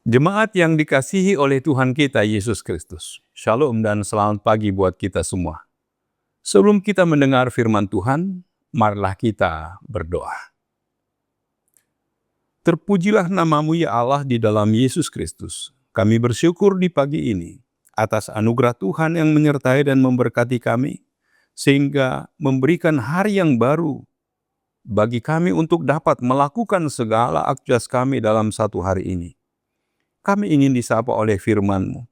Jemaat yang dikasihi oleh Tuhan kita Yesus Kristus. Shalom dan selamat pagi buat kita semua. Sebelum kita mendengar firman Tuhan, marilah kita berdoa. Terpujilah namamu ya Allah di dalam Yesus Kristus. Kami bersyukur di pagi ini atas anugerah Tuhan yang menyertai dan memberkati kami, sehingga memberikan hari yang baru bagi kami untuk dapat melakukan segala aktivitas kami dalam satu hari ini. Kami ingin disapa oleh firman-Mu.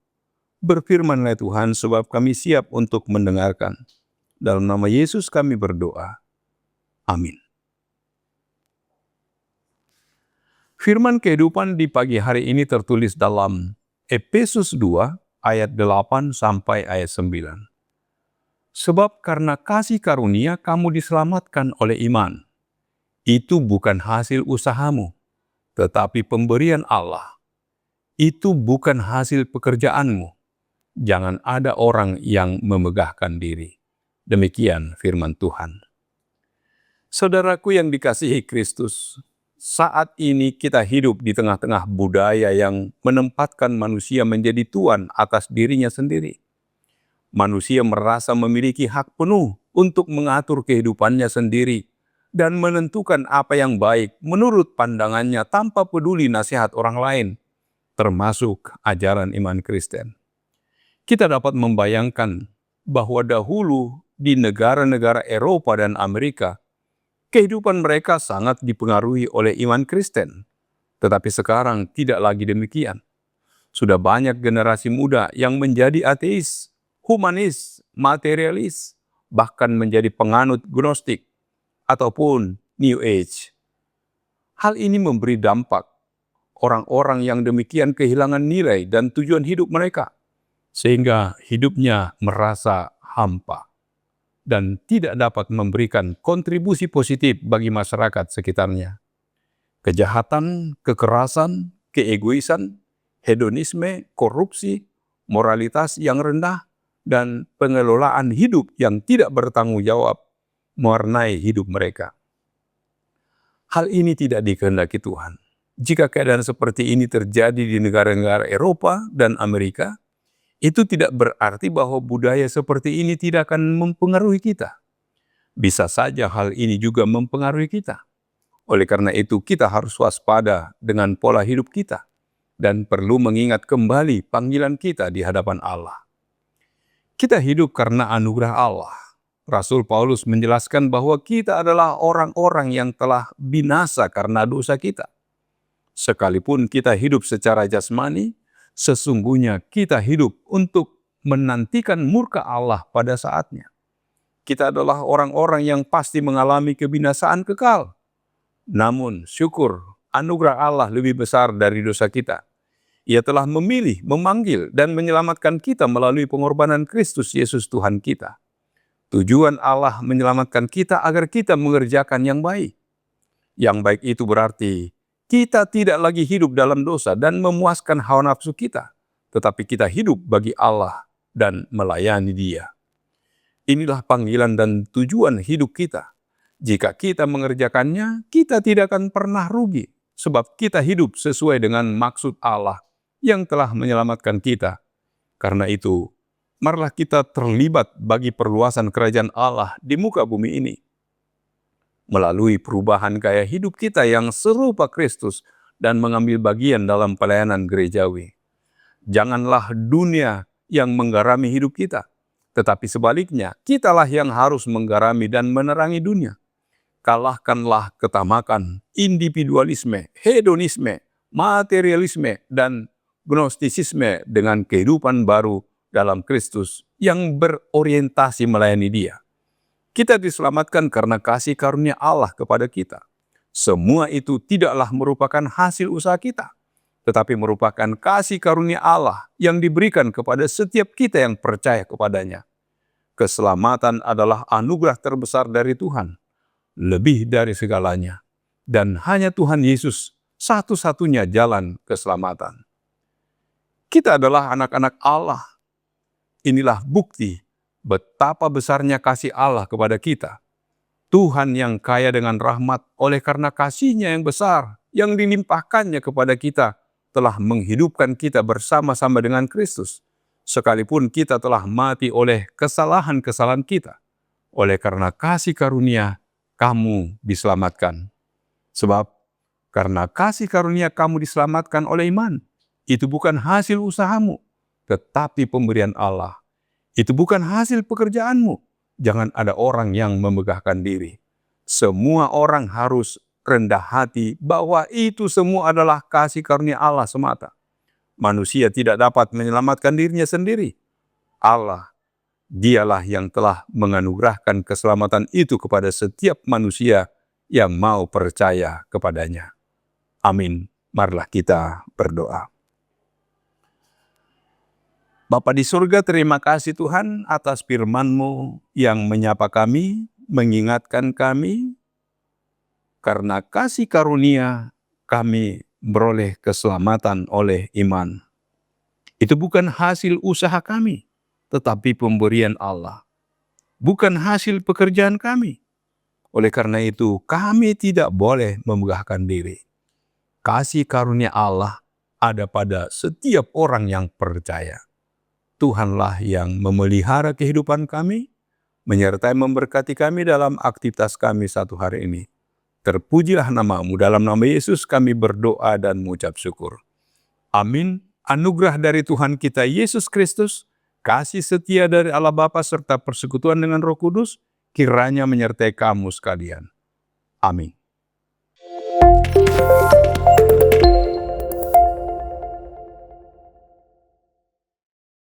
Berfirmanlah Tuhan, sebab kami siap untuk mendengarkan. Dalam nama Yesus kami berdoa. Amin. Firman kehidupan di pagi hari ini tertulis dalam Efesus 2 ayat 8 sampai ayat 9. Sebab karena kasih karunia kamu diselamatkan oleh iman. Itu bukan hasil usahamu, tetapi pemberian Allah. Itu bukan hasil pekerjaanmu. Jangan ada orang yang memegahkan diri. Demikian firman Tuhan. Saudaraku yang dikasihi Kristus, saat ini kita hidup di tengah-tengah budaya yang menempatkan manusia menjadi tuan atas dirinya sendiri. Manusia merasa memiliki hak penuh untuk mengatur kehidupannya sendiri dan menentukan apa yang baik menurut pandangannya tanpa peduli nasihat orang lain, termasuk ajaran iman Kristen. Kita dapat membayangkan bahwa dahulu di negara-negara Eropa dan Amerika, kehidupan mereka sangat dipengaruhi oleh iman Kristen. Tetapi sekarang tidak lagi demikian. Sudah banyak generasi muda yang menjadi ateis, humanis, materialis, bahkan menjadi penganut gnostik ataupun New Age. Hal ini memberi dampak. Orang-orang yang demikian kehilangan nilai dan tujuan hidup mereka, sehingga hidupnya merasa hampa dan tidak dapat memberikan kontribusi positif bagi masyarakat sekitarnya. Kejahatan, kekerasan, keegoisan, hedonisme, korupsi, moralitas yang rendah, dan pengelolaan hidup yang tidak bertanggung jawab mewarnai hidup mereka. Hal ini tidak dikehendaki Tuhan. Jika keadaan seperti ini terjadi di negara-negara Eropa dan Amerika, itu tidak berarti bahwa budaya seperti ini tidak akan mempengaruhi kita. Bisa saja hal ini juga mempengaruhi kita. Oleh karena itu, kita harus waspada dengan pola hidup kita dan perlu mengingat kembali panggilan kita di hadapan Allah. Kita hidup karena anugerah Allah. Rasul Paulus menjelaskan bahwa kita adalah orang-orang yang telah binasa karena dosa kita. Sekalipun kita hidup secara jasmani, sesungguhnya kita hidup untuk menantikan murka Allah pada saatnya. Kita adalah orang-orang yang pasti mengalami kebinasaan kekal. Namun syukur, anugerah Allah lebih besar dari dosa kita. Ia telah memilih, memanggil, dan menyelamatkan kita melalui pengorbanan Kristus Yesus Tuhan kita. Tujuan Allah menyelamatkan kita agar kita mengerjakan yang baik. Yang baik itu berarti kita tidak lagi hidup dalam dosa dan memuaskan hawa nafsu kita, tetapi kita hidup bagi Allah dan melayani Dia. Inilah panggilan dan tujuan hidup kita. Jika kita mengerjakannya, kita tidak akan pernah rugi, sebab kita hidup sesuai dengan maksud Allah yang telah menyelamatkan kita. Karena itu, marilah kita terlibat bagi perluasan kerajaan Allah di muka bumi ini, melalui perubahan gaya hidup kita yang serupa Kristus dan mengambil bagian dalam pelayanan gerejawi. Janganlah dunia yang menggarami hidup kita, tetapi sebaliknya, kitalah yang harus menggarami dan menerangi dunia. Kalahkanlah ketamakan, individualisme, hedonisme, materialisme, dan gnostisisme dengan kehidupan baru dalam Kristus yang berorientasi melayani Dia. Kita diselamatkan karena kasih karunia Allah kepada kita. Semua itu tidaklah merupakan hasil usaha kita, tetapi merupakan kasih karunia Allah yang diberikan kepada setiap kita yang percaya kepadanya. Keselamatan adalah anugerah terbesar dari Tuhan, lebih dari segalanya. Dan hanya Tuhan Yesus satu-satunya jalan keselamatan. Kita adalah anak-anak Allah. Inilah bukti betapa besarnya kasih Allah kepada kita. Tuhan yang kaya dengan rahmat oleh karena kasih-Nya yang besar, yang dilimpahkannya kepada kita telah menghidupkan kita bersama-sama dengan Kristus, sekalipun kita telah mati oleh kesalahan-kesalahan kita. Oleh karena kasih karunia, kamu diselamatkan. Sebab karena kasih karunia kamu diselamatkan oleh iman. Itu bukan hasil usahamu, tetapi pemberian Allah. Itu bukan hasil pekerjaanmu. Jangan ada orang yang memegahkan diri. Semua orang harus rendah hati bahwa itu semua adalah kasih karunia Allah semata. Manusia tidak dapat menyelamatkan dirinya sendiri. Allah, dialah yang telah menganugerahkan keselamatan itu kepada setiap manusia yang mau percaya kepadanya. Amin. Marilah kita berdoa. Bapa di surga, terima kasih Tuhan atas firman-Mu yang menyapa kami, mengingatkan kami, karena kasih karunia kami beroleh keselamatan oleh iman. Itu bukan hasil usaha kami, tetapi pemberian Allah. Bukan hasil pekerjaan kami. Oleh karena itu, kami tidak boleh memegahkan diri. Kasih karunia Allah ada pada setiap orang yang percaya. Tuhanlah yang memelihara kehidupan kami, menyertai memberkati kami dalam aktivitas kami satu hari ini. Terpujilah nama-Mu, dalam nama Yesus kami berdoa dan mengucap syukur. Amin. Anugerah dari Tuhan kita Yesus Kristus, kasih setia dari Allah Bapa serta persekutuan dengan Roh Kudus, kiranya menyertai kamu sekalian. Amin.